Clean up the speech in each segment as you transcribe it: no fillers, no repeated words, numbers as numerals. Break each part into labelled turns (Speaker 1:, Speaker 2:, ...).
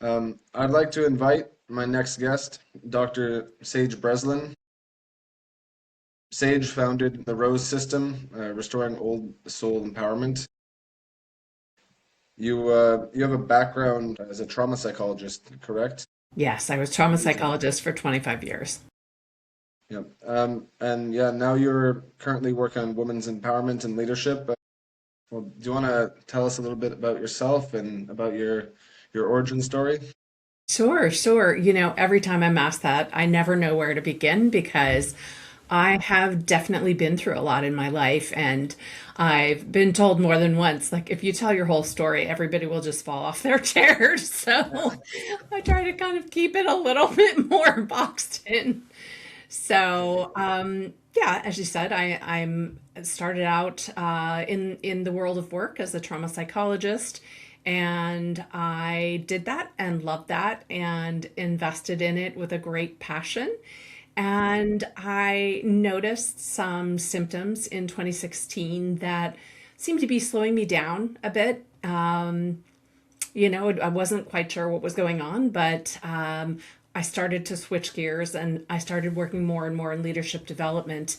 Speaker 1: I'd like to invite my next guest, Dr. Sage Breslin. Sage founded the Rose System, restoring old soul empowerment. You have a background as a trauma psychologist, correct?
Speaker 2: Yes, I was trauma psychologist for 25 years.
Speaker 1: Yep. And yeah, now you're currently working on women's empowerment and leadership. Well, do you want to tell us a little bit about yourself and about your origin story?
Speaker 2: Sure, sure. Every time I'm asked that, I never know where to begin because I have definitely been through a lot in my life. And I've been told more than once, like, if you tell your whole story, everybody will just fall off their chairs. So I try to kind of keep it a little bit more boxed in. Yeah, as you said, I'm started out in the world of work as a trauma psychologist, and I did that and loved that and invested in it with a great passion. And I noticed some symptoms in 2016 that seemed to be slowing me down a bit. I wasn't quite sure what was going on, but I started to switch gears and I started working more and more in leadership development.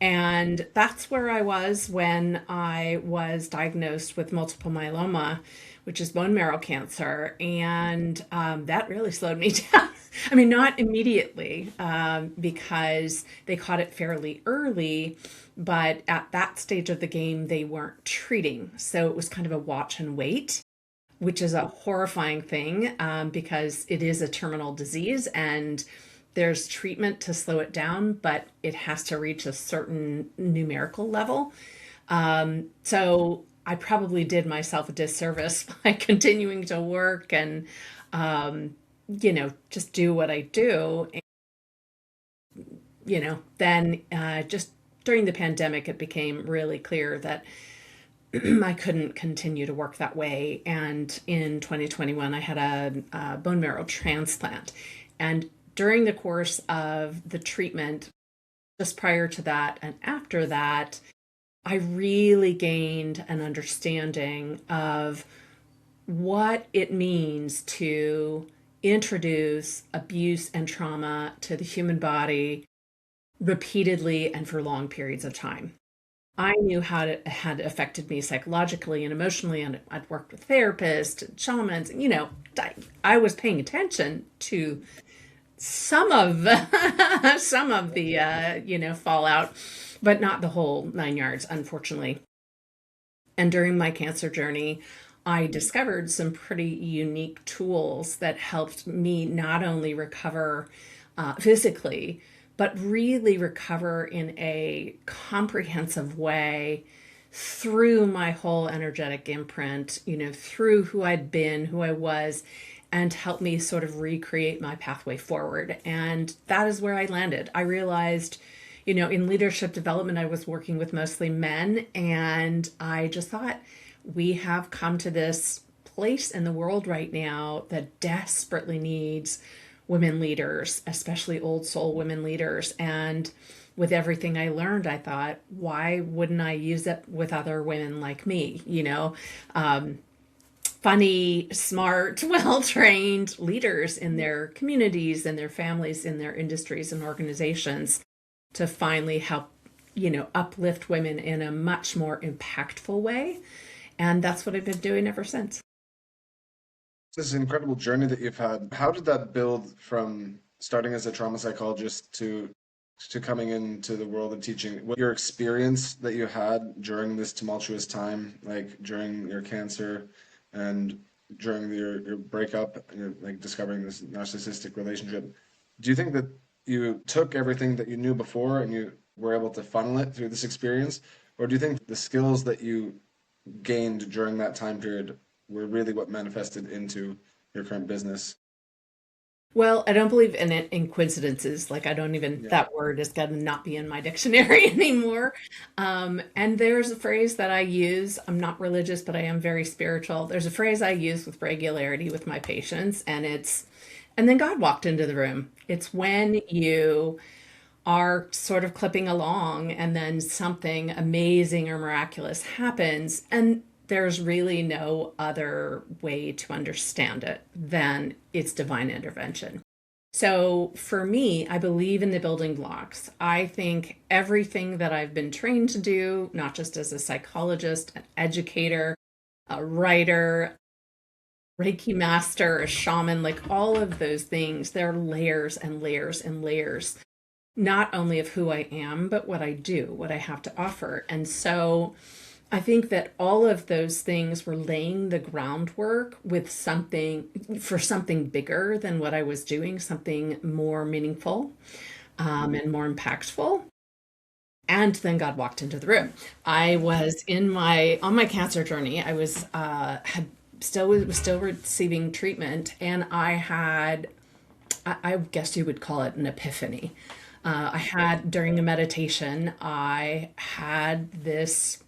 Speaker 2: And that's where I was when I was diagnosed with multiple myeloma, which is bone marrow cancer. And that really slowed me down. I mean, not immediately, because they caught it fairly early, but at that stage of the game, they weren't treating. So it was kind of a watch and wait, which is a horrifying thing, because it is a terminal disease and there's treatment to slow it down, but it has to reach a certain numerical level. So I probably did myself a disservice by continuing to work and, just do what I do. Then just during the pandemic, it became really clear that I couldn't continue to work that way. And in 2021, I had a bone marrow transplant. And during the course of the treatment, just prior to that and after that, I really gained an understanding of what it means to introduce abuse and trauma to the human body repeatedly and for long periods of time. I knew how it had affected me psychologically and emotionally, and I'd worked with therapists and shamans. And, I was paying attention to some of some of the fallout, but not the whole 9 yards, unfortunately. And during my cancer journey, I discovered some pretty unique tools that helped me not only recover physically, but really recover in a comprehensive way through my whole energetic imprint, through who I'd been, who I was, and help me sort of recreate my pathway forward. And that is where I landed. I realized, in leadership development, I was working with mostly men, and I just thought, we have come to this place in the world right now that desperately needs women leaders, especially old soul women leaders. And with everything I learned, I thought, why wouldn't I use it with other women like me? Funny, smart, well trained leaders in their communities, in their families, in their industries and organizations to finally help, uplift women in a much more impactful way. And that's what I've been doing ever since.
Speaker 1: This incredible journey that you've had. How did that build from starting as a trauma psychologist to coming into the world of teaching? What your experience that you had during this tumultuous time, like during your cancer and during your breakup, like discovering this narcissistic relationship, do you think that you took everything that you knew before and you were able to funnel it through this experience? Or do you think the skills that you gained during that time period were really what manifested into your current business?
Speaker 2: Well, I don't believe in coincidences. Like, I don't even,
Speaker 1: Yeah.
Speaker 2: that word is going to not be in my dictionary anymore. And there's a phrase that I use. I'm not religious, but I am very spiritual. There's a phrase I use with regularity with my patients, and and then God walked into the room. It's when you are sort of clipping along and then something amazing or miraculous happens. And there's really no other way to understand it than it's divine intervention. So for me, I believe in the building blocks. I think everything that I've been trained to do, not just as a psychologist, an educator, a writer, Reiki master, a shaman, like all of those things, there are layers and layers and layers, not only of who I am, but what I do, what I have to offer. And so I think that all of those things were laying the groundwork with something for something bigger than what I was doing, something more meaningful and more impactful. And then God walked into the room. I was in my on my cancer journey. I was had still was still receiving treatment, and I guess you would call it an epiphany. I had during a meditation, I had this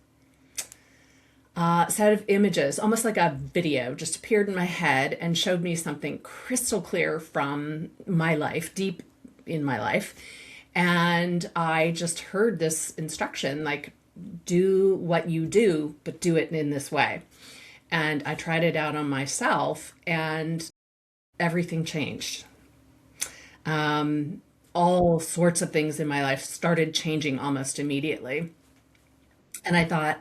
Speaker 2: set of images, almost like a video, just appeared in my head and showed me something crystal clear from my life, deep in my life. And I just heard this instruction like, do what you do, but do it in this way. And I tried it out on myself, and everything changed. All sorts of things in my life started changing almost immediately. And I thought,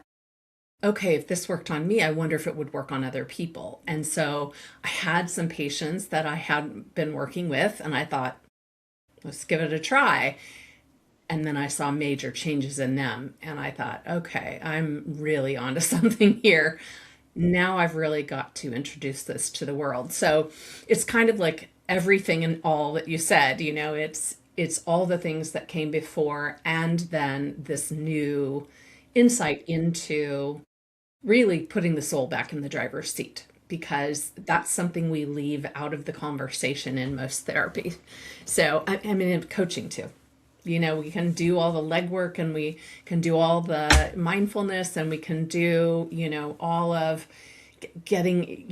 Speaker 2: okay, if this worked on me, I wonder if it would work on other people. And so I had some patients that I had been working with, and I thought, let's give it a try. And then I saw major changes in them, and I thought, okay, I'm really onto something here. Now I've really got to introduce this to the world. So it's kind of like everything and all that you said, it's all the things that came before, and then this new insight into really putting the soul back in the driver's seat, because that's something we leave out of the conversation in most therapy. So I mean, in coaching too. We can do all the legwork, and we can do all the mindfulness, and we can do, all of getting,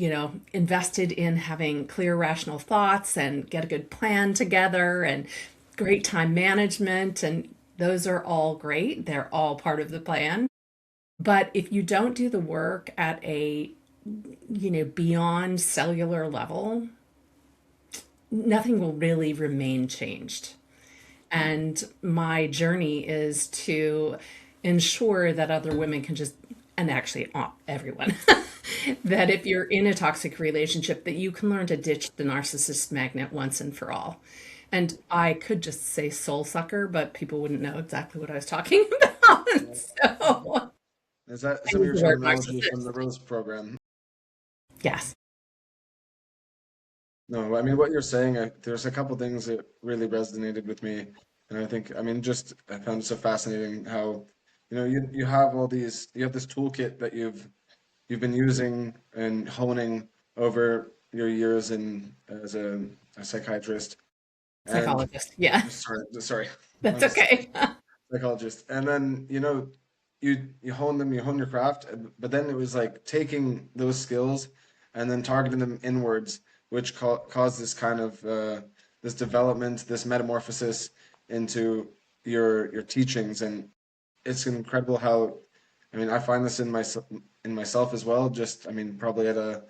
Speaker 2: invested in having clear, rational thoughts and get a good plan together and great time management. And those are all great. They're all part of the plan. But if you don't do the work at a, beyond cellular level, nothing will really remain changed. And my journey is to ensure that other women can just, and actually everyone, that if you're in a toxic relationship, that you can learn to ditch the narcissist magnet once and for all. And I could just say soul sucker, but people wouldn't know exactly what I was talking about. So
Speaker 1: Is that
Speaker 2: I
Speaker 1: some of
Speaker 2: use
Speaker 1: your
Speaker 2: the word
Speaker 1: terminology from the
Speaker 2: narcissist.
Speaker 1: Rose program?
Speaker 2: Yes.
Speaker 1: No, I mean what you're saying. There's a couple things that really resonated with me, and I think, I mean, just I found it so fascinating how, you have you have this toolkit that you've been using and honing over your years in as a psychiatrist, and
Speaker 2: Psychologist. Yeah,
Speaker 1: sorry,
Speaker 2: that's
Speaker 1: I'm a
Speaker 2: okay.
Speaker 1: psychologist, and then you hone them, you hone your craft, but then it was like taking those skills and then targeting them inwards, which caused this kind of this development, this metamorphosis into your teachings. And it's incredible how, I mean, I find this in myself as well. Just, I mean, probably at a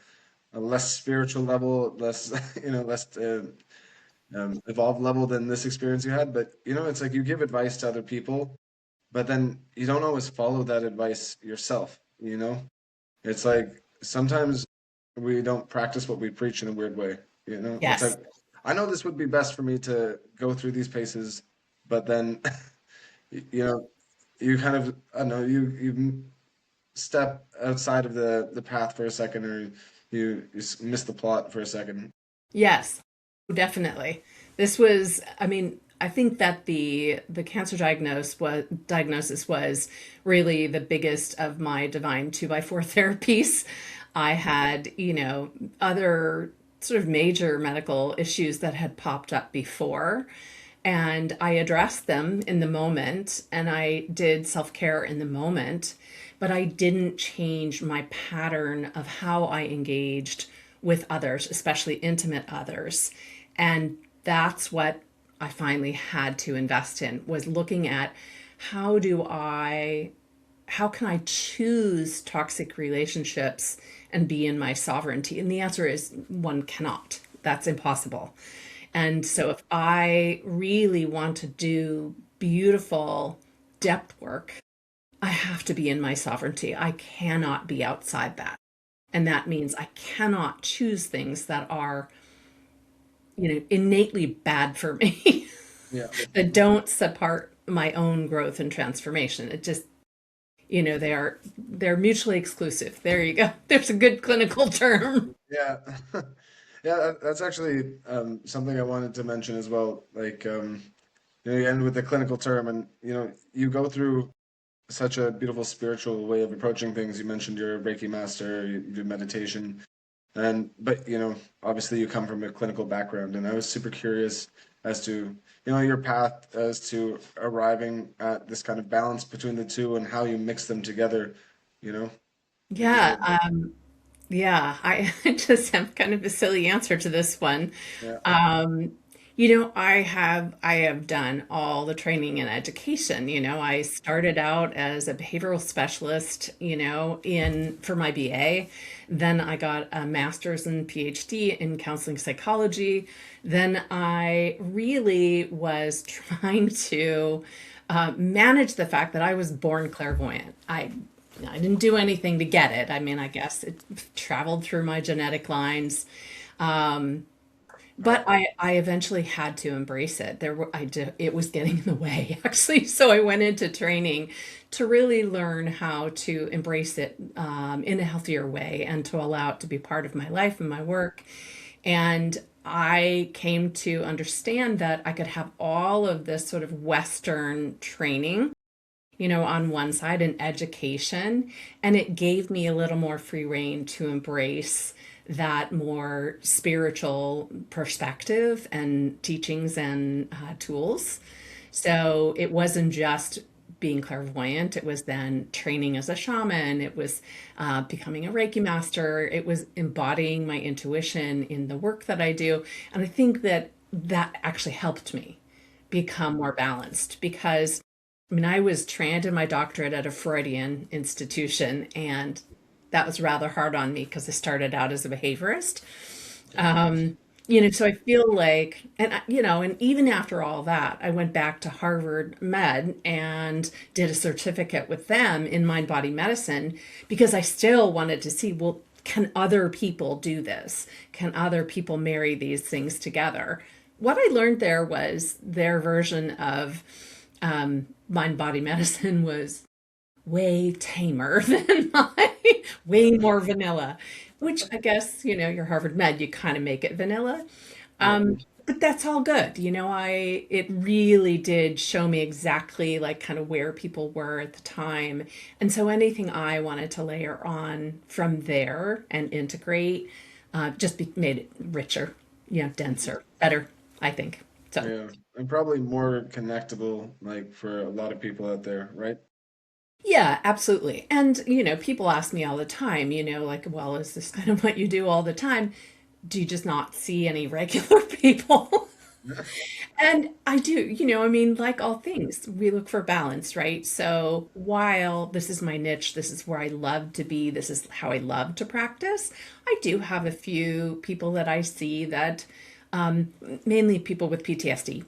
Speaker 1: less spiritual level, less less evolved level than this experience you had. But it's like you give advice to other people, but then you don't always follow that advice yourself. It's like sometimes we don't practice what we preach in a weird way. It's
Speaker 2: Yes.
Speaker 1: like I know this would be best for me to go through these paces, but then you know you kind of, I don't know, you step outside of the path for a second, or you miss the plot for a second.
Speaker 2: Yes, definitely. This was, I mean, I think that the cancer diagnosis was really the biggest of my divine two by four therapies. I had, other sort of major medical issues that had popped up before, and I addressed them in the moment, and I did self-care in the moment, but I didn't change my pattern of how I engaged with others, especially intimate others. And that's what I finally had to invest in, was looking at how do I how can I choose toxic relationships and be in my sovereignty? And the answer is one cannot. That's impossible. And so if I really want to do beautiful depth work, I have to be in my sovereignty. I cannot be outside that. And that means I cannot choose things that are, innately bad for me,
Speaker 1: Yeah.
Speaker 2: that don't support my own growth and transformation. It just, they're mutually exclusive. There you go. There's a good clinical term.
Speaker 1: Yeah. Yeah, that's actually something I wanted to mention as well. Like, you end with the clinical term, and you go through such a beautiful spiritual way of approaching things. You mentioned you're a Reiki master, you do meditation, and but obviously you come from a clinical background, and I was super curious as to your path as to arriving at this kind of balance between the two and how you mix them together. You know, if you
Speaker 2: Yeah.
Speaker 1: could, like,
Speaker 2: Yeah. I just have kind of a silly answer to this one.
Speaker 1: yeah,
Speaker 2: Um, I have done all the training and education. I started out as a behavioral specialist, in for my BA. Then I got a master's and PhD in counseling psychology. Then I really was trying to manage the fact that I was born clairvoyant. I didn't do anything to get it. I mean, I guess it traveled through my genetic lines. Um,
Speaker 1: right,
Speaker 2: but I eventually had to embrace it. It was getting in the way, actually. So I went into training to really learn how to embrace it in a healthier way and to allow it to be part of my life and my work. And I came to understand that I could have all of this sort of Western training, on one side and education, and it gave me a little more free rein to embrace that more spiritual perspective and teachings and tools. So it wasn't just being clairvoyant, it was then training as a shaman, it was becoming a Reiki master, it was embodying my intuition in the work that I do. And I think that that actually helped me become more balanced because I mean, I was trained in my doctorate at a Freudian institution, and that was rather hard on me because I started out as a behaviorist. So I feel like, and even after all that, I went back to Harvard Med and did a certificate with them in mind body medicine because I still wanted to see, well, can other people do this? Can other people marry these things together? What I learned there was their version of mind body medicine was way tamer than mine, way more vanilla, which I guess, you're Harvard Med, you kind of make it vanilla.
Speaker 1: yeah,
Speaker 2: But that's all good. It really did show me exactly like kind of where people were at the time. And so anything I wanted to layer on from there and integrate made it richer, denser, better, I think. So.
Speaker 1: yeah, and probably more connectable, like for a lot of people out there, right?
Speaker 2: Yeah, absolutely. And, people ask me all the time, like, well, is this kind of what you do all the time? Do you just not see any regular people? And I do, I mean, like all things, we look for balance, right? So while this is my niche, this is where I love to be, this is how I love to practice, I do have a few people that I see that, mainly people with PTSD,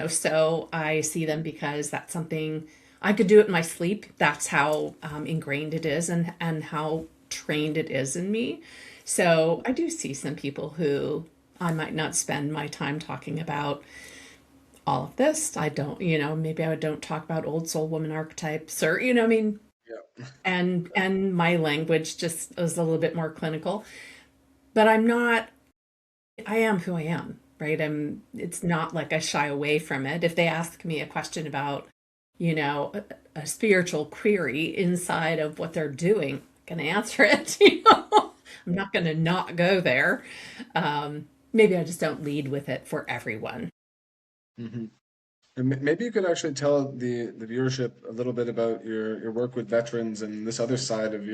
Speaker 2: so I see them because that's something I could do it in my sleep. That's how ingrained it is and how trained it is in me. So I do see some people who I might not spend my time talking about all of this. I don't, maybe I don't talk about old soul woman archetypes or, I mean,
Speaker 1: Yeah,
Speaker 2: and my language just is a little bit more clinical. But I'm not, I am who I am, right? It's not like I shy away from it. If they ask me a question about, a spiritual query inside of what they're doing, I'm going to answer it, I'm not going to not go there. Maybe I just don't lead with it for everyone.
Speaker 1: hmm And maybe you could actually tell the viewership a little bit about your work with veterans and this other side of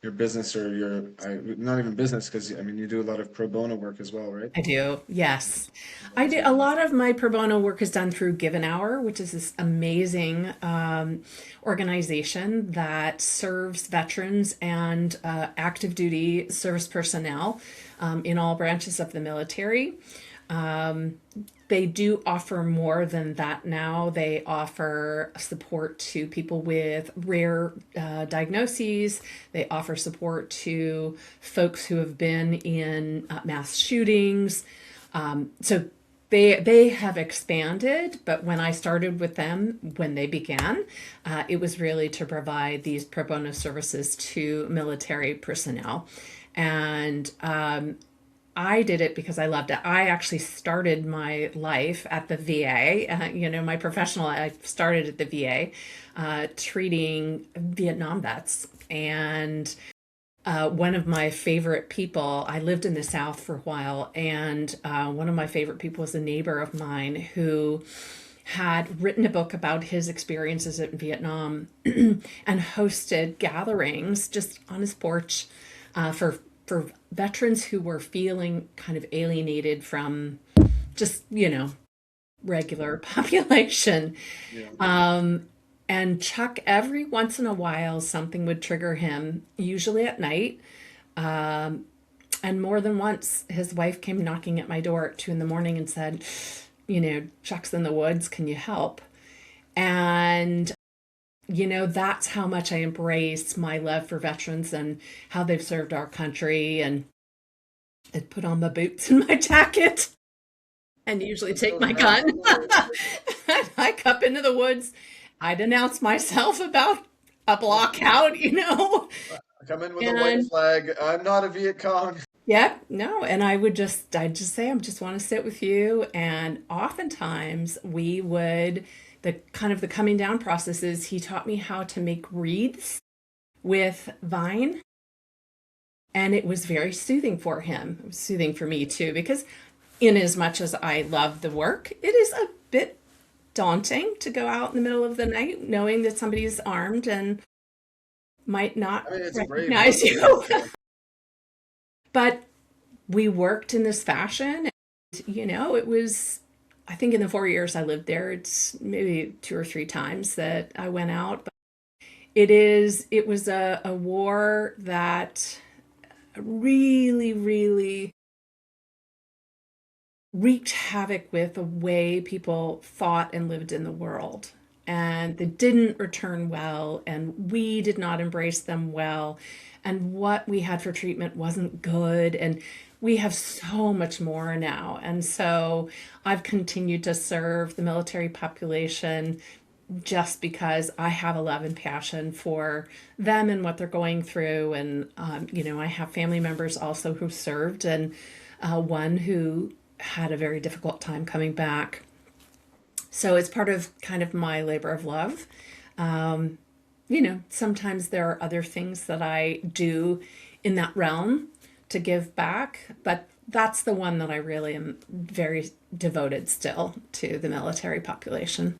Speaker 1: your business or not even business, because I mean you do a lot of pro bono work as well, right?
Speaker 2: I do. Yes. I
Speaker 1: That's
Speaker 2: do. A lot of my pro bono work is done through Give an Hour, which is this amazing organization that serves veterans and active duty service personnel in all branches of the military. They do offer more than that now. They offer support to people with rare diagnoses. They offer support to folks who have been in mass shootings. So they have expanded, but when I started with them, when they began, it was really to provide these pro bono services to military personnel. And I did it because I loved it. I actually started my life at the VA. My professional life started at the VA, treating Vietnam vets. And one of my favorite people, I lived in the South for a while, and one of my favorite people was a neighbor of mine who had written a book about his experiences in Vietnam and hosted gatherings just on his porch for veterans who were feeling kind of alienated from just regular population.
Speaker 1: Yeah.
Speaker 2: And Chuck, every once in a while, something would trigger him, usually at night. And more than once, his wife came knocking at my door at 2 in the morning and said, Chuck's in the woods, can you help? And that's how much I embrace my love for veterans and how they've served our country. And I'd put on my boots and my jacket and usually
Speaker 1: Let's
Speaker 2: take
Speaker 1: go to
Speaker 2: my
Speaker 1: battle.
Speaker 2: gun. I'd hike up into the woods. I'd announce myself about a block out.
Speaker 1: Come in with a white
Speaker 2: And
Speaker 1: flag. I'm not a Viet Cong.
Speaker 2: yeah, no. And I'd just say, I just want to sit with you. And oftentimes the kind of the coming down process is he taught me how to make wreaths with vine. And it was very soothing for him. It was soothing for me too, because in as much as I love the work, it is a bit daunting to go out in the middle of the night knowing that somebody is armed and might not
Speaker 1: I mean, it's a brave
Speaker 2: recognize
Speaker 1: work, right?
Speaker 2: you. But we worked in this fashion. And, it was, I think in the 4 years I lived there, it's maybe 2 or 3 times that I went out. But it was a war that really, really wreaked havoc with the way people thought and lived in the world. And they didn't return well, and we did not embrace them well. And what we had for treatment wasn't good. And we have so much more now. And so I've continued to serve the military population just because I have a love and passion for them and what they're going through. And, I have family members also who served, and one who had a very difficult time coming back. So it's part of kind of my labor of love. Sometimes there are other things that I do in that realm to give back, but that's the one that I really am very devoted still to the military population.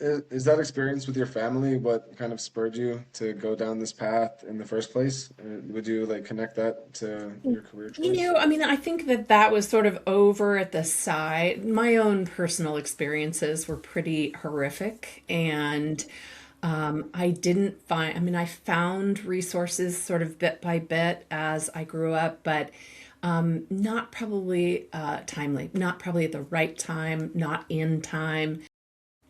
Speaker 1: Is that experience with your family what kind of spurred you to go down this path in the first place? Would you like connect that to your career choice?
Speaker 2: I mean, I think that was sort of over at the side. My own personal experiences were pretty horrific, and I didn't find, I mean, I found resources sort of bit by bit as I grew up, but not probably timely, not probably at the right time, not in time.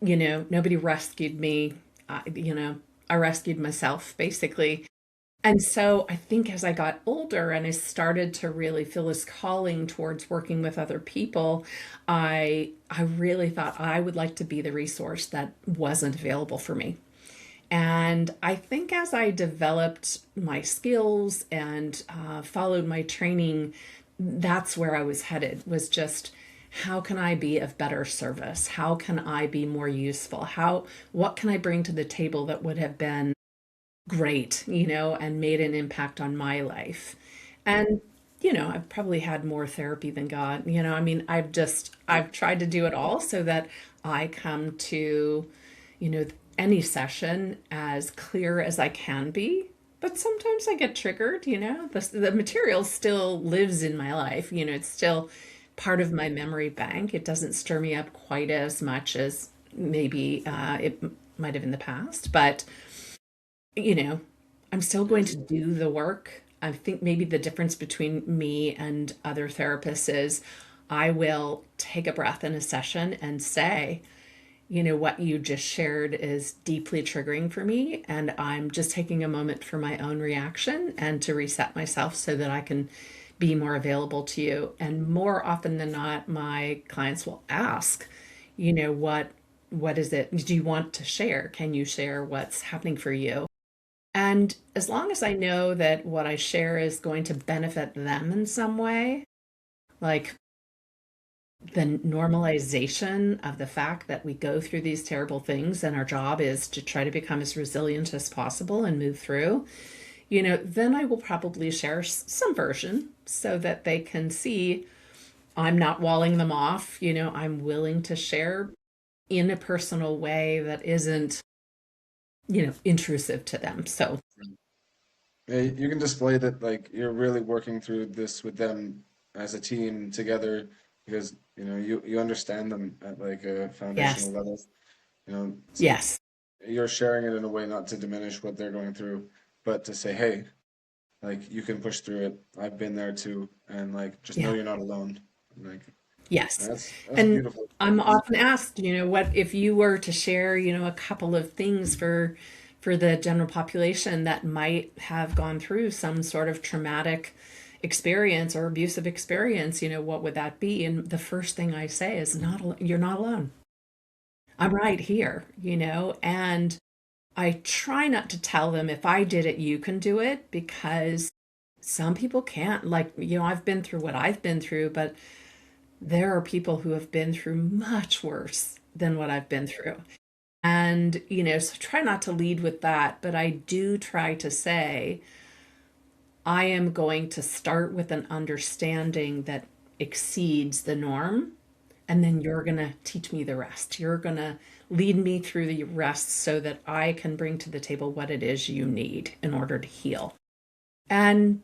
Speaker 2: Nobody rescued me. I rescued myself basically. And so I think as I got older and I started to really feel this calling towards working with other people, I really thought I would like to be the resource that wasn't available for me. And I think as I developed my skills and followed my training, that's where I was headed, was just how can I be of better service? How can I be more useful? What can I bring to the table that would have been great, and made an impact on my life? And, I've probably had more therapy than God. I mean, I've tried to do it all so that I come to, you know, any session as clear as I can be, but sometimes I get triggered, the material still lives in my life. It's still part of my memory bank. It doesn't stir me up quite as much as maybe it might have in the past, but you know, I'm still going
Speaker 1: Yes.
Speaker 2: to do the work. I think maybe the difference between me and other therapists is I will take a breath in a session and say, what you just shared is deeply triggering for me. And I'm just taking a moment for my own reaction and to reset myself so that I can be more available to you. And more often than not, my clients will ask, what is it? Do you want to share? Can you share what's happening for you? And as long as I know that what I share is going to benefit them in some way, like the normalization of the fact that we go through these terrible things and our job is to try to become as resilient as possible and move through, then I will probably share some version so that they can see I'm not walling them off. I'm willing to share in a personal way that isn't, intrusive to them. So,
Speaker 1: Yeah, you can display that like you're really working through this with them as a team together because you understand them at like a foundational
Speaker 2: yes,
Speaker 1: level. So
Speaker 2: yes,
Speaker 1: you're sharing it in a way not to diminish what they're going through, but to say, hey, like you can push through it. I've been there too, and like just know
Speaker 2: yeah.
Speaker 1: you're not alone. Like
Speaker 2: Yes.
Speaker 1: that's
Speaker 2: And
Speaker 1: beautiful.
Speaker 2: I'm often asked, what if you were to share, a couple of things for the general population that might have gone through some sort of traumatic experience or abusive experience, what would that be? And the first thing I say is you're not alone. I'm right here, and I try not to tell them if I did it, you can do it because some people can't. Like, I've been through what I've been through, but there are people who have been through much worse than what I've been through. And, so try not to lead with that, but I do try to say, I am going to start with an understanding that exceeds the norm. And then you're going to teach me the rest. You're going to lead me through the rest so that I can bring to the table what it is you need in order to heal. And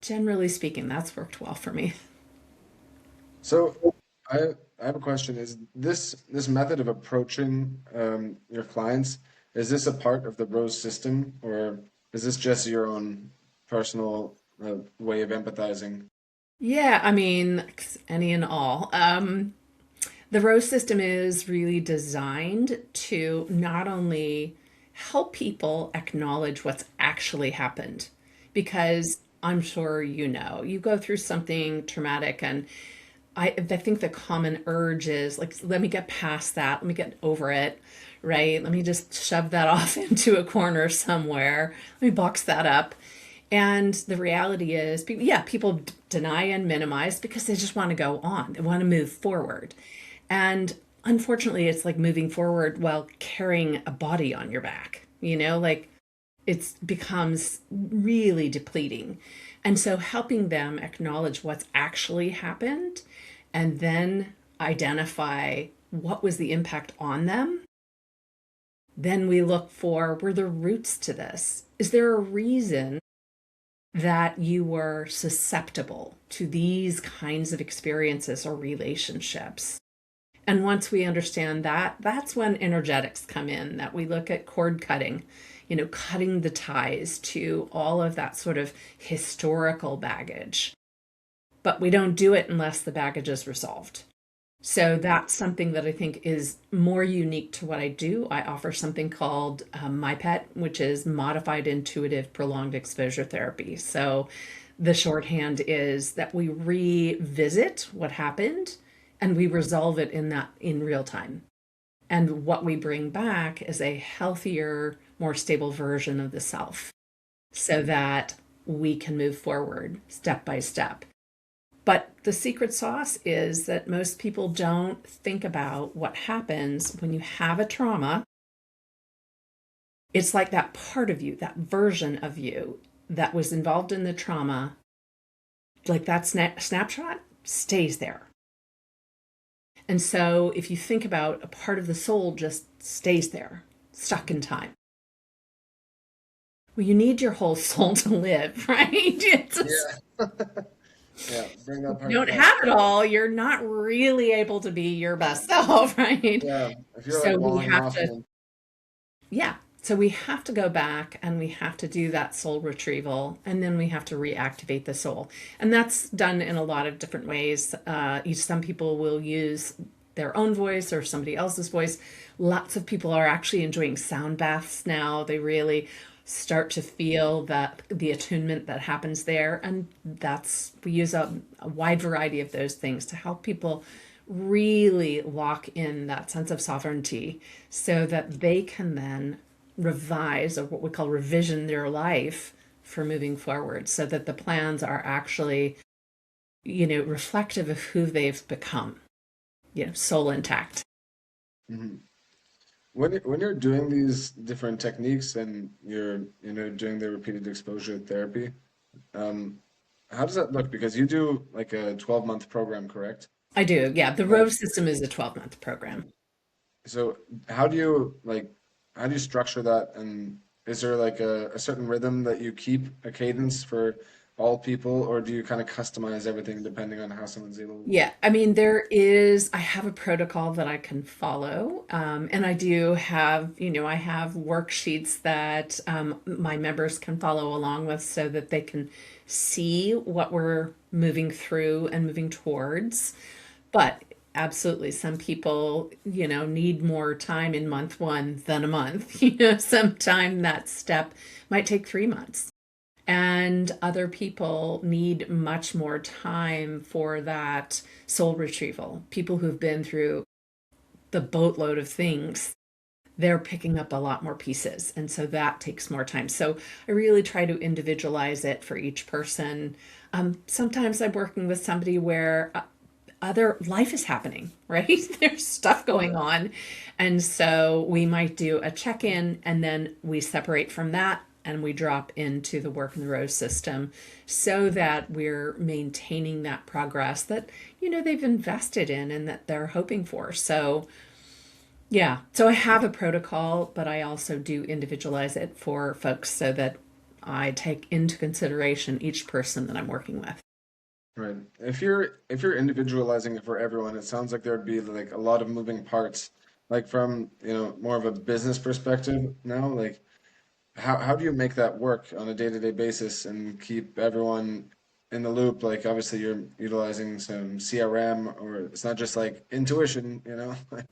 Speaker 2: generally speaking, that's worked well for me.
Speaker 1: So I have a question. Is this method of approaching your clients, is this a part of the Rose system, or is this just your own personal way of empathizing?
Speaker 2: Yeah, I mean, any and all. The rose system is really designed to not only help people acknowledge what's actually happened, because I'm sure you go through something traumatic, and I think the common urge is like, let me get past that, let me get over it, right? Let me just shove that off into a corner somewhere, let me box that up. And the reality is, yeah, people deny and minimize because they just want to go on. They want to move forward. And unfortunately, it's like moving forward while carrying a body on your back, like it becomes really depleting. And so helping them acknowledge what's actually happened and then identify what was the impact on them. Then we look for were there roots to this? Is there a reason that you were susceptible to these kinds of experiences or relationships? And once we understand that, that's when energetics come in, that we look at cord cutting, cutting the ties to all of that sort of historical baggage. But we don't do it unless the baggage is resolved. So that's something that I think is more unique to what I do. I offer something called MyPet, which is modified intuitive prolonged exposure therapy. So the shorthand is that we revisit what happened and we resolve it in real time. And what we bring back is a healthier, more stable version of the self so that we can move forward step by step. But the secret sauce is that most people don't think about what happens when you have a trauma. It's like that part of you, that version of you that was involved in the trauma, like that snapshot stays there. And so if you think about a part of the soul just stays there, stuck in time. Well, you need your whole soul to live, right? It's just,
Speaker 1: Yeah. Yeah, bring that
Speaker 2: if you
Speaker 1: part
Speaker 2: don't
Speaker 1: back.
Speaker 2: have it all, you're not really able to be your best self, right?
Speaker 1: Yeah, if you're like
Speaker 2: So we
Speaker 1: walling
Speaker 2: have
Speaker 1: off
Speaker 2: to,
Speaker 1: and
Speaker 2: yeah. So we have to go back and we have to do that soul retrieval, and then we have to reactivate the soul. And that's done in a lot of different ways. Some people will use their own voice or somebody else's voice. Lots of people are actually enjoying sound baths now. They really start to feel that the attunement that happens there. And we use a wide variety of those things to help people really lock in that sense of sovereignty so that they can then revise, or what we call revision, their life for moving forward, so that the plans are actually, reflective of who they've become, soul intact.
Speaker 1: Mhm. When you're doing these different techniques and you're doing the repeated exposure therapy, um, how does that look? Because you do like a 12-month program, correct?
Speaker 2: I do, yeah. The
Speaker 1: Like,
Speaker 2: Rove system is a 12-month program.
Speaker 1: so how do you how do you structure that? And is there like a certain rhythm that you keep, a cadence for all people, or do you kind of customize everything depending on how someone's able?
Speaker 2: Yeah, I mean, I have a protocol that I can follow. And I do have, I have worksheets that my members can follow along with so that they can see what we're moving through and moving towards. But absolutely, some people, need more time in month one than a month. Sometime that step might take 3 months. And other people need much more time for that soul retrieval. People who've been through the boatload of things, they're picking up a lot more pieces. And so that takes more time. So I really try to individualize it for each person. Sometimes I'm working with somebody where other life is happening, right? There's stuff going on. And so we might do a check in and then we separate from that and we drop into the work in the rose system so that we're maintaining that progress that, they've invested in and that they're hoping for. So, yeah. So I have a protocol, but I also do individualize it for folks so that I take into consideration each person that I'm working with.
Speaker 1: Right. If you're individualizing it for everyone, it sounds like there'd be like a lot of moving parts. Like from, more of a business perspective now, like how do you make that work on a day-to-day basis and keep everyone in the loop? Like obviously you're utilizing some CRM, or it's not just like intuition.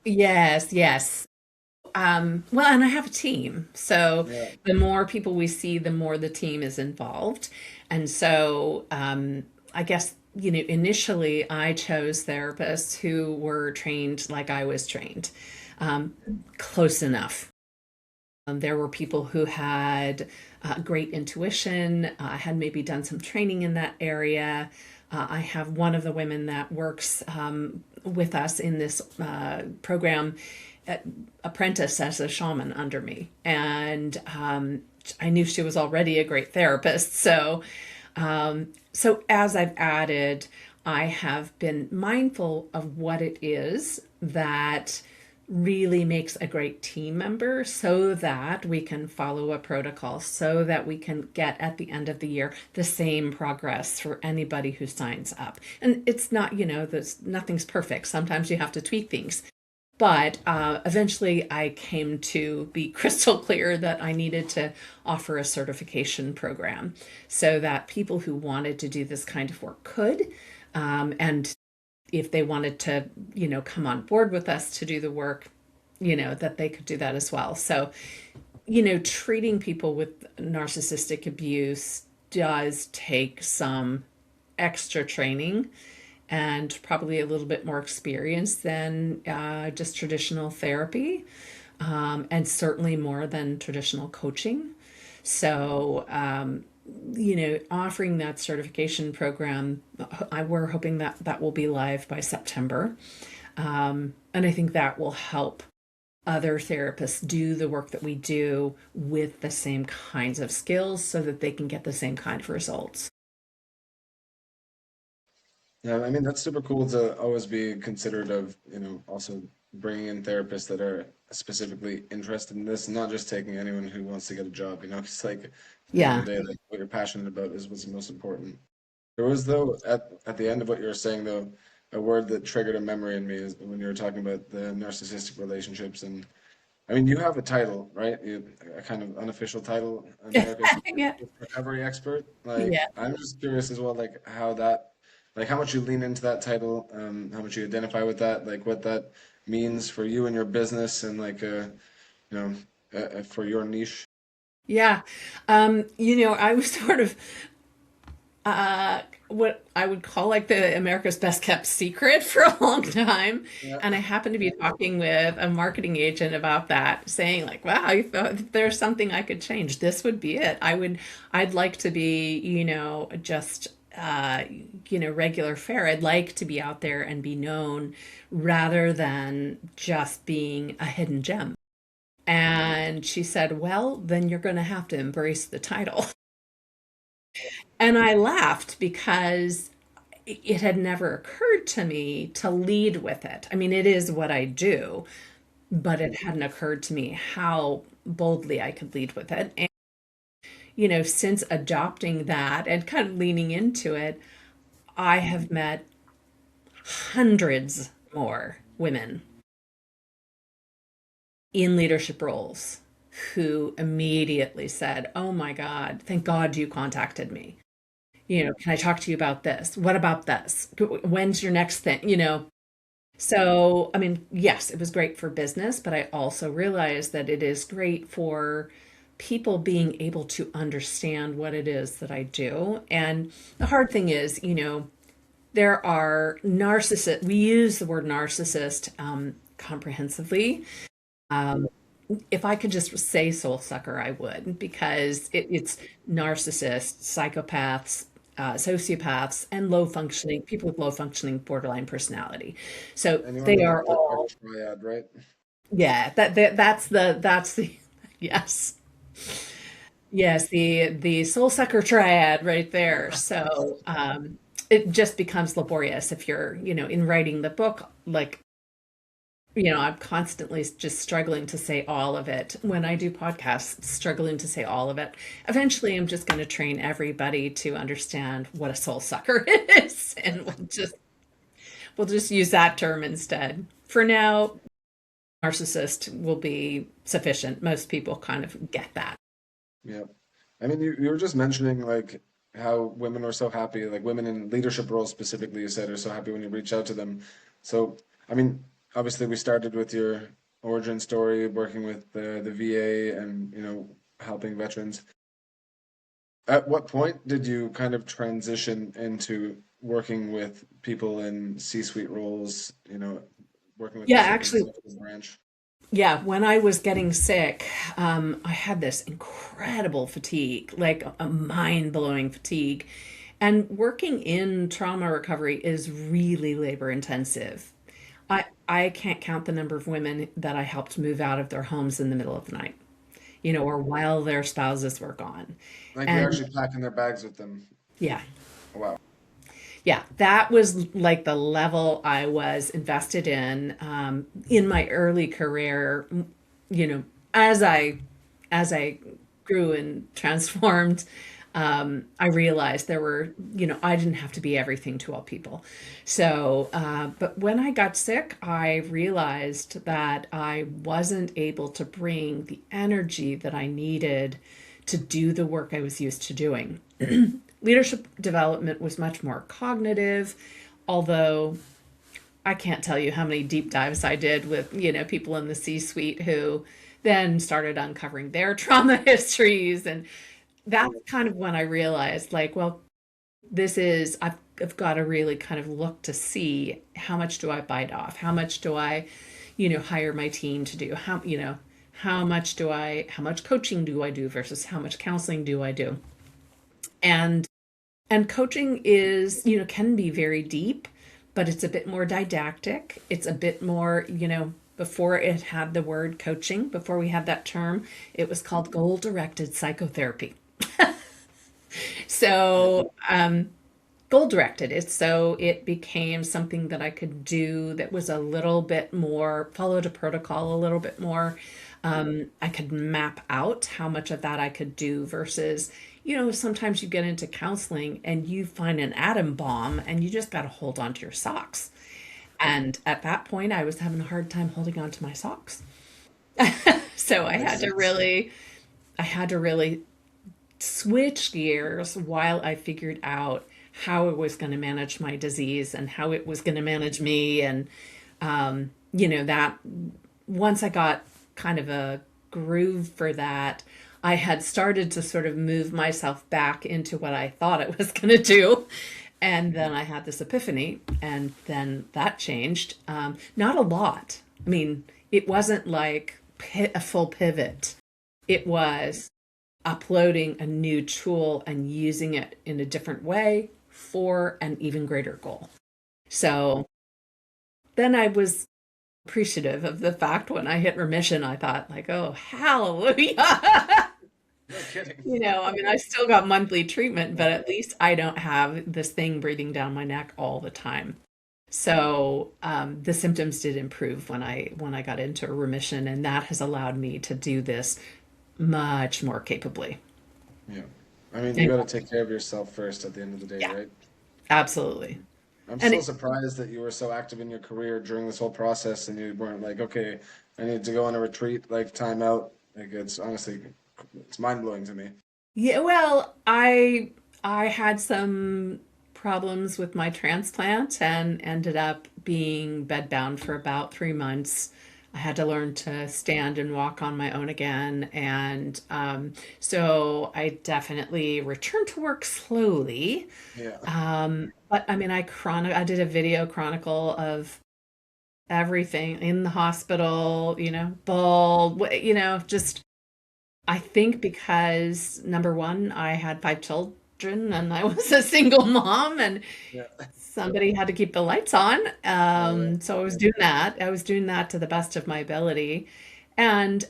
Speaker 2: Yes, yes. Well, and I have a team. So
Speaker 1: Yeah.
Speaker 2: the more people we see, the more the team is involved. And so I guess, initially I chose therapists who were trained like I was trained, um, close enough. There were people who had great intuition, had maybe done some training in that area. I have one of the women that works with us in this program, uh, apprentice as a shaman under me. And I knew she was already a great therapist. So as I've added, I have been mindful of what it is that really makes a great team member so that we can follow a protocol, so that we can get at the end of the year the same progress for anybody who signs up. And it's not, nothing's perfect. Sometimes you have to tweak things. But eventually, I came to be crystal clear that I needed to offer a certification program so that people who wanted to do this kind of work could. And if they wanted to, come on board with us to do the work, that they could do that as well. So, treating people with narcissistic abuse does take some extra training and probably a little bit more experience than just traditional therapy, and certainly more than traditional coaching. So, offering that certification program, we're hoping that that will be live by September. And I think that will help other therapists do the work that we do with the same kinds of skills so that they can get the same kind of results.
Speaker 1: Yeah, I mean that's super cool to always be considerate of, also bringing in therapists that are specifically interested in this, not just taking anyone who wants to get a job, you know, it's like at the end of
Speaker 2: Yeah.
Speaker 1: the day, like what you're passionate about is what's the most important. There was though at the end of what you were saying though, a word that triggered a memory in me is when you were talking about the narcissistic relationships. And I mean, you have a title, right? A kind of unofficial title, America's
Speaker 2: Yeah.
Speaker 1: recovery expert. Like,
Speaker 2: Yeah.
Speaker 1: I'm just curious as well, like how that, like how much you lean into that title, how much you identify with that, like what that means for you and your business, and like, you know, for your niche.
Speaker 2: Yeah. I was sort of what I would call like the America's Best Kept Secret for a long time.
Speaker 1: Yeah.
Speaker 2: And I happened to be talking with a marketing agent about that, saying like, wow, if there's something I could change, this would be it. I'd like to be, just regular fare. I'd like to be out there and be known rather than just being a hidden gem. And she said, well, then you're going to have to embrace the title. And I laughed because it had never occurred to me to lead with it. I mean, it is what I do, but it hadn't occurred to me how boldly I could lead with it. And, since adopting that and kind of leaning into it, I have met hundreds more women in leadership roles who immediately said, oh my God, thank God you contacted me. Can I talk to you about this? What about this? When's your next thing? So, I mean, yes, it was great for business, but I also realized that it is great for people being able to understand what it is that I do. And the hard thing is, there are narcissists, we use the word narcissist comprehensively. Um, if I could just say soul sucker, I would, because it's narcissists, psychopaths, sociopaths, and low functioning people with low functioning borderline personality. So
Speaker 1: Anyone
Speaker 2: they
Speaker 1: with
Speaker 2: are
Speaker 1: a
Speaker 2: all,
Speaker 1: triad, right?
Speaker 2: yeah. That's the yes, yes, the soul sucker triad right there. So it just becomes laborious if you're in writing the book, like I'm constantly just struggling to say all of it. When I do podcasts, struggling to say all of it. Eventually, I'm just going to train everybody to understand what a soul sucker is, and we'll just use that term instead. For now, narcissist will be sufficient. Most people kind of get that.
Speaker 1: Yeah. I mean, you were just mentioning like how women are so happy, like women in leadership roles specifically, you said are so happy when you reach out to them. So, I mean, obviously we started with your origin story, working with the VA and, helping veterans. At what point did you kind of transition into working with people in C-suite roles, working with
Speaker 2: Yeah,
Speaker 1: this
Speaker 2: actually,
Speaker 1: executive branch?
Speaker 2: yeah, when I was getting sick, I had this incredible fatigue, like a mind-blowing fatigue. And working in trauma recovery is really labor intensive. I can't count the number of women that I helped move out of their homes in the middle of the night, or while their spouses were gone.
Speaker 1: Like you're
Speaker 2: And
Speaker 1: actually packing their bags with them.
Speaker 2: yeah,
Speaker 1: Wow.
Speaker 2: yeah, that was like the level I was invested in my early career. You know, as I grew and transformed, I realized I didn't have to be everything to all people. So, but when I got sick, I realized that I wasn't able to bring the energy that I needed to do the work I was used to doing. Leadership development was much more cognitive, although I can't tell you how many deep dives I did with, people in the C-suite who then started uncovering their trauma histories. And that's kind of when I realized, like, well, I've got to really kind of look to see how much do I bite off? How much do I, hire my team to do? How much coaching do I do versus how much counseling do I do? And and coaching is, can be very deep, but it's a bit more didactic. It's a bit more, before it had the word coaching, before we had that term, it was called goal directed psychotherapy.
Speaker 1: Yeah.
Speaker 2: So, goal directed. It's so it became something that I could do that was a little bit more, followed a protocol a little bit more. I could map out how much of that I could do versus, sometimes you get into counseling and you find an atom bomb and you just got to hold on to your socks. And at that point, I was having a hard time holding on to my socks. So
Speaker 1: Makes sense.
Speaker 2: I had to really switch gears while I figured out how it was going to manage my disease and how it was going to manage me. And, that once I got kind of a groove for that, I had started to sort of move myself back into what I thought it was going to do. And then I had this epiphany, and then that changed. Not a lot. I mean, it wasn't like a full pivot. It was uploading a new tool and using it in a different way for an even greater goal. So then I was appreciative of the fact when I hit remission, I thought like, oh, hallelujah.
Speaker 1: No kidding.
Speaker 2: I mean, I still got monthly treatment, but at least I don't have this thing breathing down my neck all the time. So the symptoms did improve when I got into remission, and that has allowed me to do this much more capably.
Speaker 1: Yeah. I mean, you
Speaker 2: And
Speaker 1: got to take care of yourself first at the end of the day,
Speaker 2: yeah,
Speaker 1: right?
Speaker 2: absolutely.
Speaker 1: I'm
Speaker 2: And
Speaker 1: still surprised that you were so active in your career during this whole process and you weren't like, okay, I need to go on a retreat, like time out. Like it's honestly, it's mind blowing to me.
Speaker 2: yeah, well, I had some problems with my transplant and ended up being bedbound for about 3 months. I had to learn to stand and walk on my own again, and so I definitely returned to work slowly.
Speaker 1: Yeah.
Speaker 2: But I mean, I did a video chronicle of everything in the hospital, bald, just I think because number one, I had 5 children and I was a single mom and
Speaker 1: Yeah.
Speaker 2: somebody had to keep the lights on.
Speaker 1: Yeah.
Speaker 2: So I was doing that. I was doing that to the best of my ability and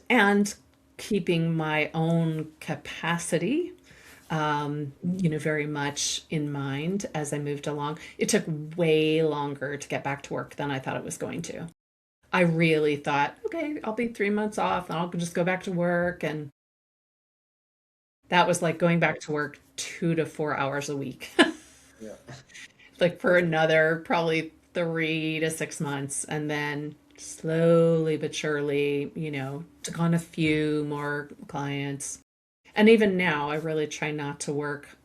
Speaker 2: keeping my own capacity, very much in mind as I moved along. It took way longer to get back to work than I thought it was going to. I really thought, okay, I'll be 3 months off and I'll just go back to work. And that was like going back to work 2 to 4 hours a week,
Speaker 1: Yeah.
Speaker 2: like for another probably 3 to 6 months. And then slowly but surely, took on a few more clients. And even now, I really try not to work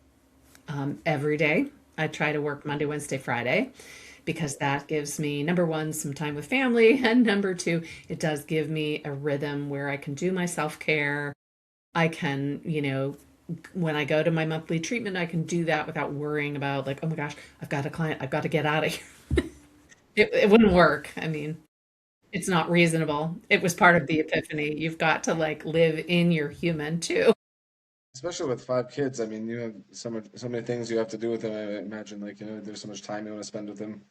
Speaker 2: every day. I try to work Monday, Wednesday, Friday because that gives me, number one, some time with family. And number two, it does give me a rhythm where I can do my self care. I can, when I go to my monthly treatment, I can do that without worrying about like, oh my gosh, I've got a client, I've got to get out of here. It wouldn't work. I mean, it's not reasonable. It was part of the epiphany. You've got to like live in your human too.
Speaker 1: Especially with 5 kids, I mean, you have so many things you have to do with them. I imagine, like, there's so much time you want to spend with them.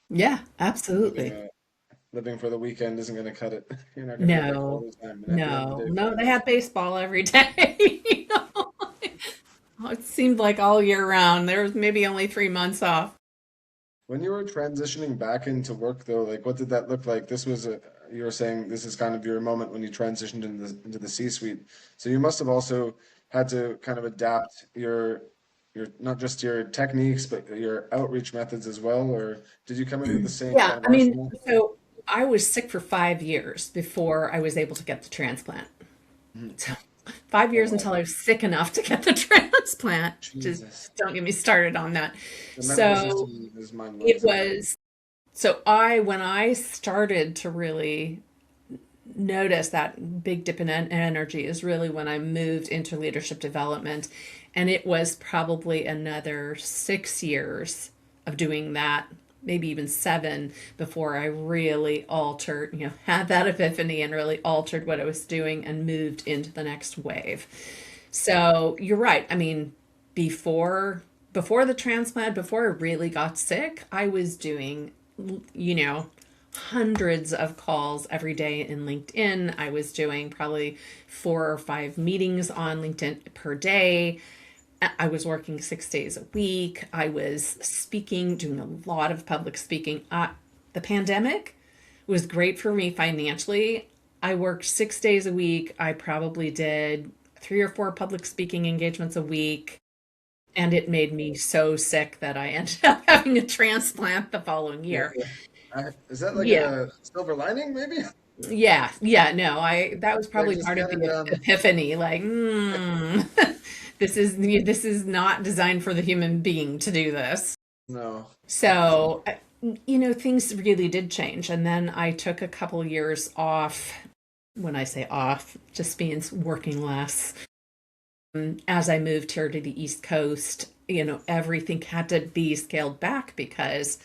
Speaker 2: Yeah,
Speaker 1: Living,
Speaker 2: absolutely.
Speaker 1: living for the weekend isn't going to cut it. You're not going to get back all
Speaker 2: No,
Speaker 1: the time. And at the end of the
Speaker 2: no,
Speaker 1: day,
Speaker 2: no. They
Speaker 1: families.
Speaker 2: had baseball every day. It seemed like all year round. There was maybe only 3 months off.
Speaker 1: When you were transitioning back into work, though, like, what did that look like? You were saying this is kind of your moment when you transitioned into the C-suite. So you must have also had to kind of adapt your not just your techniques, but your outreach methods as well, or did you come in with the same
Speaker 2: Yeah,
Speaker 1: kind of
Speaker 2: I mean,
Speaker 1: arsenal?
Speaker 2: so I was sick for 5 years before I was able to get the transplant.
Speaker 1: Mhm.
Speaker 2: So 5 years
Speaker 1: Oh,
Speaker 2: until I was sick enough to get the transplant. Just
Speaker 1: Jesus.
Speaker 2: don't get me started on that.
Speaker 1: The medical
Speaker 2: So
Speaker 1: system is mind-blowing
Speaker 2: it
Speaker 1: to me.
Speaker 2: was when I started to really notice that big dip in energy is really when I moved into leadership development. And it was probably another 6 years of doing that, maybe even seven, before I really altered, had that epiphany and really altered what I was doing and moved into the next wave. So you're right. I mean, before the transplant, before I really got sick, I was doing, you know, hundreds of calls every day in LinkedIn. I was doing probably 4 or 5 meetings on LinkedIn per day. I was working 6 days a week. I was speaking, doing a lot of public speaking. The pandemic was great for me financially. I worked 6 days a week. I probably did 3 or 4 public speaking engagements a week. And it made me so sick that I ended up having a transplant the following
Speaker 1: Yeah.
Speaker 2: year.
Speaker 1: Is that like
Speaker 2: Yeah.
Speaker 1: a silver lining, maybe?
Speaker 2: Yeah, yeah, no, I that was
Speaker 1: Like
Speaker 2: probably
Speaker 1: just
Speaker 2: part of
Speaker 1: getting
Speaker 2: the
Speaker 1: done.
Speaker 2: epiphany, like, this is not designed for the human being to do this.
Speaker 1: No.
Speaker 2: So, things really did change, and then I took a couple years off. When I say off, just means working less. As I moved here to the East Coast, everything had to be scaled back because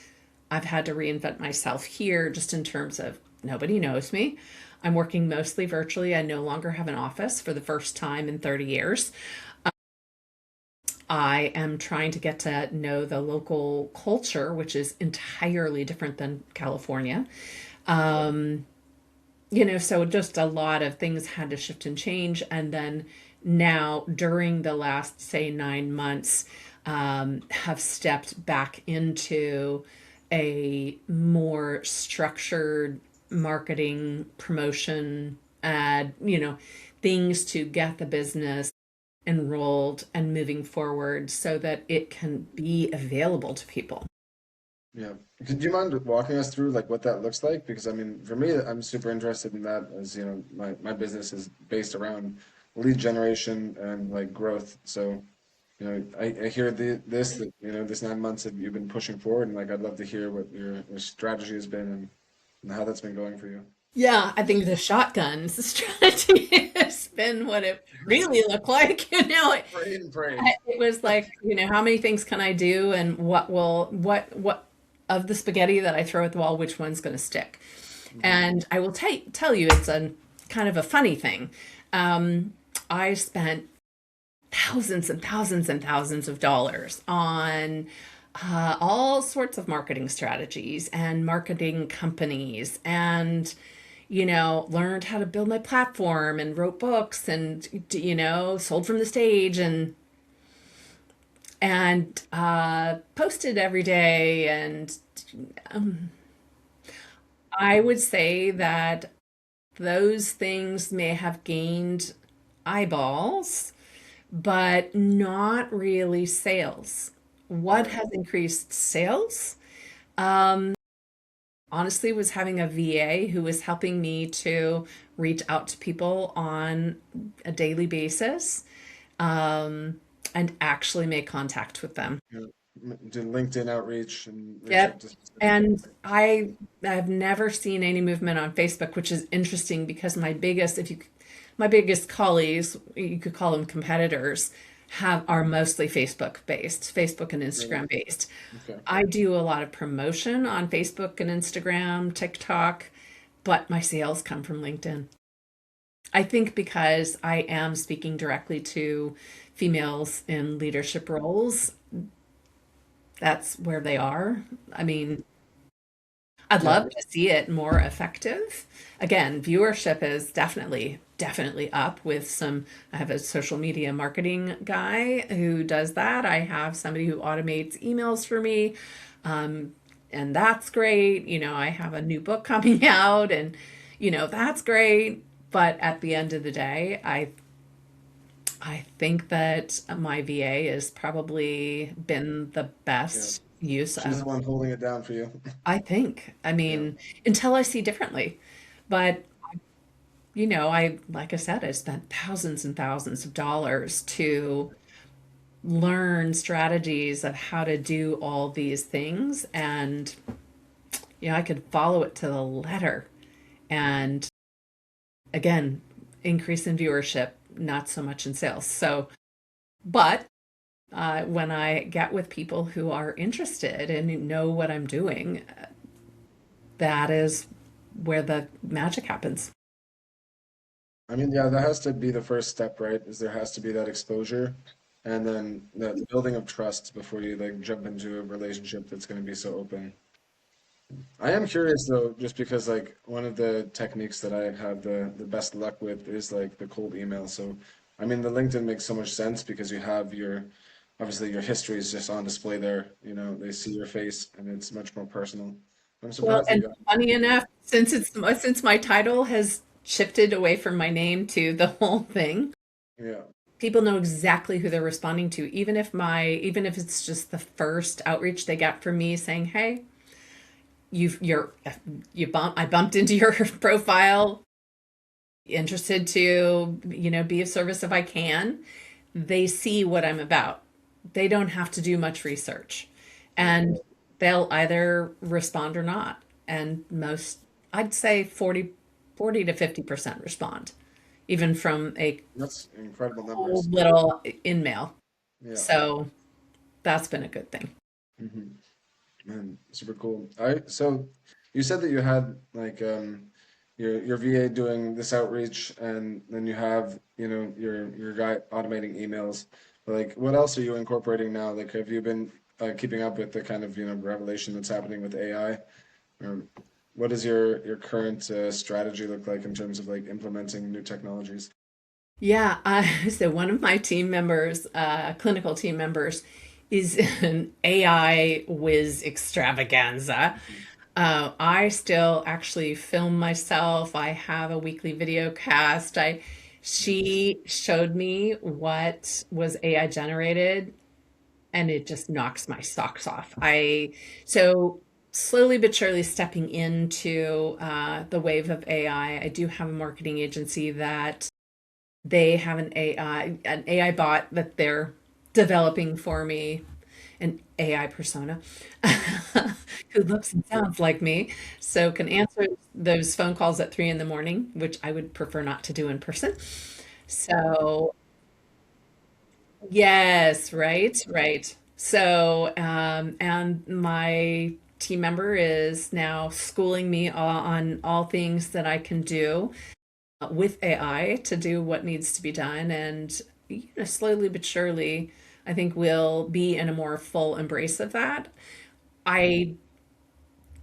Speaker 2: I've had to reinvent myself here just in terms of nobody knows me. I'm working mostly virtually. I no longer have an office for the first time in 30 years. I am trying to get to know the local culture, which is entirely different than California. So just a lot of things had to shift and change. And then now, during the last, say, 9 months, have stepped back into a more structured marketing, promotion, ad, things to get the business enrolled and moving forward so that it can be available to people.
Speaker 1: Yeah. Could you mind walking us through like what that looks like? Because I mean, for me, I'm super interested in that as, my business is based around lead generation and like growth. So, I hear this 9 months that you've been pushing forward and like I'd love to hear what your strategy has been and how that's been going for you.
Speaker 2: Yeah, I think the shotguns strategy has been what it really looked like.
Speaker 1: Pray and pray.
Speaker 2: It was like, how many things can I do, and what of the spaghetti that I throw at the wall, which one's going to stick?
Speaker 1: Hmm.
Speaker 2: And I will tell you, it's a kind of a funny thing. I spent thousands and thousands and thousands of dollars on all sorts of marketing strategies and marketing companies, and learned how to build my platform and wrote books and sold from the stage and posted every day. And I would say that those things may have gained eyeballs, but not really sales. What
Speaker 1: Right.
Speaker 2: has increased sales? Honestly, was having a VA who was helping me to reach out to people on a daily basis, and actually make contact with them.
Speaker 1: Do LinkedIn outreach and reach
Speaker 2: Yep.
Speaker 1: out to specific
Speaker 2: And
Speaker 1: people.
Speaker 2: I have never seen any movement on Facebook, which is interesting because my biggest colleagues, you could call them competitors, are mostly Facebook and
Speaker 1: Really?
Speaker 2: Instagram based.
Speaker 1: Okay.
Speaker 2: I do a lot of promotion on Facebook and Instagram, TikTok, but my sales come from LinkedIn. I think because I am speaking directly to females in leadership roles, that's where they are. I mean, I'd
Speaker 1: Yeah.
Speaker 2: love to see it more effective. Again, viewership is definitely up with some. I have a social media marketing guy who does that. I have somebody who automates emails for me. Um, and that's great. I have a new book coming out, and that's great. But at the end of the day, I think that my VA has probably been the
Speaker 1: Yeah.
Speaker 2: best use
Speaker 1: She's
Speaker 2: of.
Speaker 1: the one holding it down for you.
Speaker 2: I
Speaker 1: Yeah.
Speaker 2: mean, until I see differently. But, like I said, I spent thousands and thousands of dollars to learn strategies of how to do all these things. And, I could follow it to the letter. And again, increase in viewership, not so much in sales. But when I get with people who are interested and know what I'm doing, that is where the magic happens.
Speaker 1: I mean, yeah, that has to be the first step, right? Is there has to be that exposure and then the building of trust before you like jump into a relationship that's going to be so open. I am curious though, just because like one of the techniques that I have the best luck with is like the cold email. So I mean, the LinkedIn makes so much sense because you have your, obviously your history is just on display there. You know, they see your face and it's much more personal. I'm
Speaker 2: Well,
Speaker 1: surprised that you
Speaker 2: and
Speaker 1: got.
Speaker 2: funny enough, since my title has shifted away from my name to the whole thing,
Speaker 1: Yeah,
Speaker 2: people know exactly who they're responding to, even if it's just the first outreach they get from me saying, "Hey, you're I bumped into your profile, interested to, be of service if I can." They see what I'm about. They don't have to do much research.
Speaker 1: yeah,
Speaker 2: And they'll either respond or not. And most, I'd say 40 to 50% respond, even from a
Speaker 1: that's incredible
Speaker 2: cold
Speaker 1: numbers.
Speaker 2: little in mail.
Speaker 1: Yeah.
Speaker 2: So that's been a good thing.
Speaker 1: Hmm. Man, super cool. I so you said that you had like your VA doing this outreach and then you have, you know, your guy automating emails. But like what else are you incorporating now? Like have you been keeping up with the kind of, you know, revelation that's happening with AI? Or what does your current strategy look like in terms of like implementing new technologies?
Speaker 2: Yeah, so one of my team members, clinical team members, is an AI whiz extravaganza.
Speaker 1: Mhm.
Speaker 2: I still actually film myself. I have a weekly video cast.
Speaker 1: Nice.
Speaker 2: She showed me what was AI generated, and it just knocks my socks off. So slowly but surely stepping into the wave of AI. I do have a marketing agency that they have an AI bot that they're developing for me, an AI persona who looks and
Speaker 1: Cool.
Speaker 2: sounds like me, so can answer those phone calls at 3 in the morning, which I would prefer not to do in person. So, yes, right, right. So, and my team member is now schooling me on all things that I can do with AI to do what needs to be done. And slowly but surely, I think we'll be in a more full embrace of that. I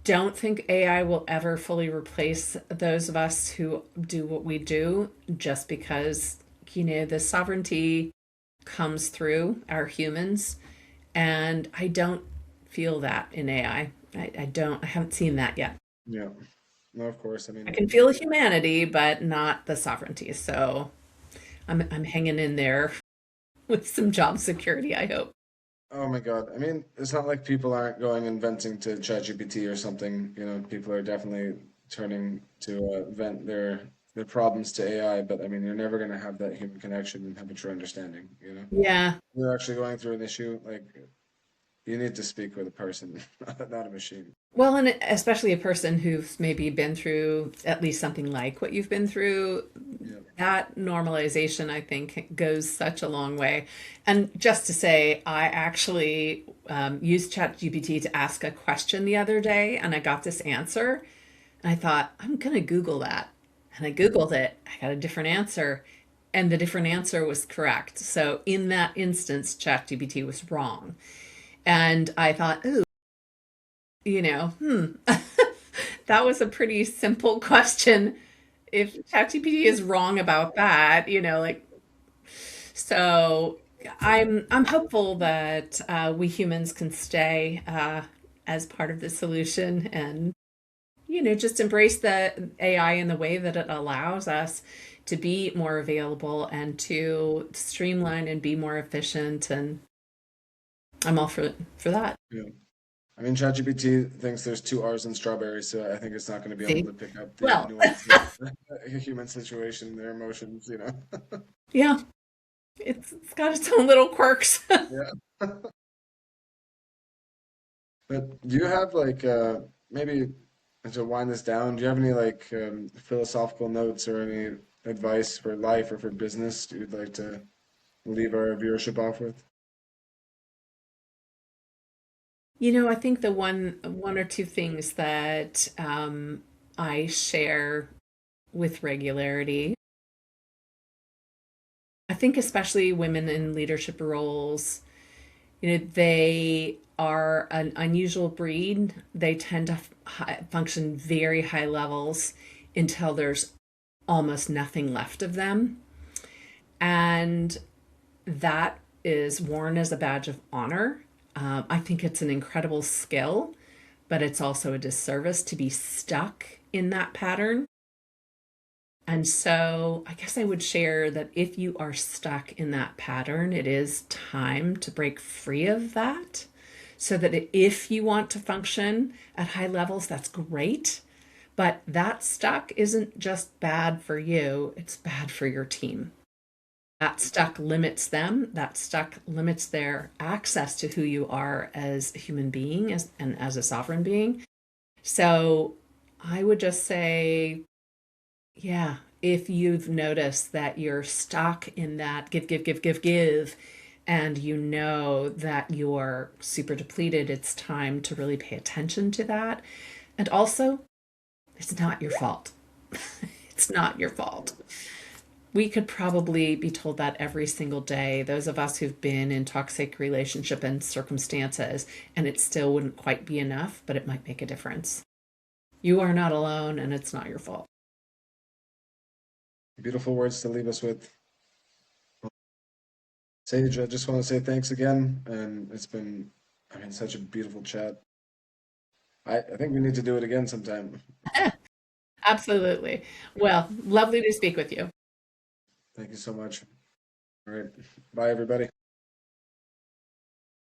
Speaker 2: don't think AI will ever fully replace those of us who do what we do, just because, the sovereignty comes through our humans. And I don't feel that in AI. I haven't seen that yet.
Speaker 1: Yeah. No, of course. I
Speaker 2: I
Speaker 1: mean,
Speaker 2: can feel humanity, but not the sovereignty. So I'm hanging in there with some job security, I hope.
Speaker 1: oh my God. I mean, it's not like people aren't going and venting to ChatGPT or something. You know, people are definitely turning to vent their problems to AI, but I mean, you're never going to have that human connection and have a true understanding, you know?
Speaker 2: Yeah.
Speaker 1: You're actually going through an issue, like you need to speak with a person, not a machine.
Speaker 2: Well, and especially a person who's maybe been through at least something like what you've been through,
Speaker 1: Yeah.
Speaker 2: that normalization, I think, goes such a long way. And just to say, I actually used ChatGPT to ask a question the other day, and I got this answer. And I thought, I'm going to Google that. And I Googled it. I got a different answer. And the different answer was correct. So in that instance, ChatGPT was wrong. And I thought, ooh, that was a pretty simple question. If ChatGPT is wrong about that, like, so I'm hopeful that we humans can stay as part of the solution, and just embrace the AI in the way that it allows us to be more available and to streamline and be more efficient. And I'm all for that.
Speaker 1: Yeah. I mean, ChatGPT thinks there's two R's in strawberry, so I think it's not going to be able
Speaker 2: See,
Speaker 1: to pick up the
Speaker 2: well,
Speaker 1: nuances of a human situation, their emotions, you know?
Speaker 2: yeah, it's got its own little quirks.
Speaker 1: Yeah. But do you have like maybe to wind this down, do you have any like philosophical notes or any advice for life or for business you'd like to leave our viewership off with?
Speaker 2: I think the one or two things that I share with regularity. I think especially women in leadership roles, they are an unusual breed. They tend to function very high levels until there's almost nothing left of them. And that is worn as a badge of honor. I think it's an incredible skill, but it's also a disservice to be stuck in that pattern. And so I guess I would share that if you are stuck in that pattern, it is time to break free of that. So that if you want to function at high levels, that's great. But that stuck isn't just bad for you, it's bad for your team. That stuck limits them, that stuck limits their access to who you are as a human being and as a sovereign being. So I would just say, yeah, if you've noticed that you're stuck in that give, and you know that you're super depleted, it's time to really pay attention to that. And also, it's not your fault. It's not your fault. We could probably be told that every single day, those of us who've been in toxic relationship and circumstances, and it still wouldn't quite be enough, but it might make a difference. You are not alone, and it's not your fault.
Speaker 1: Beautiful words to leave us with. Sage, I just want to say thanks again, and it's been, I mean, such a beautiful chat. I think we need to do it again sometime.
Speaker 2: Absolutely. Well, lovely to speak with you.
Speaker 1: Thank you so much. All right. Bye, everybody.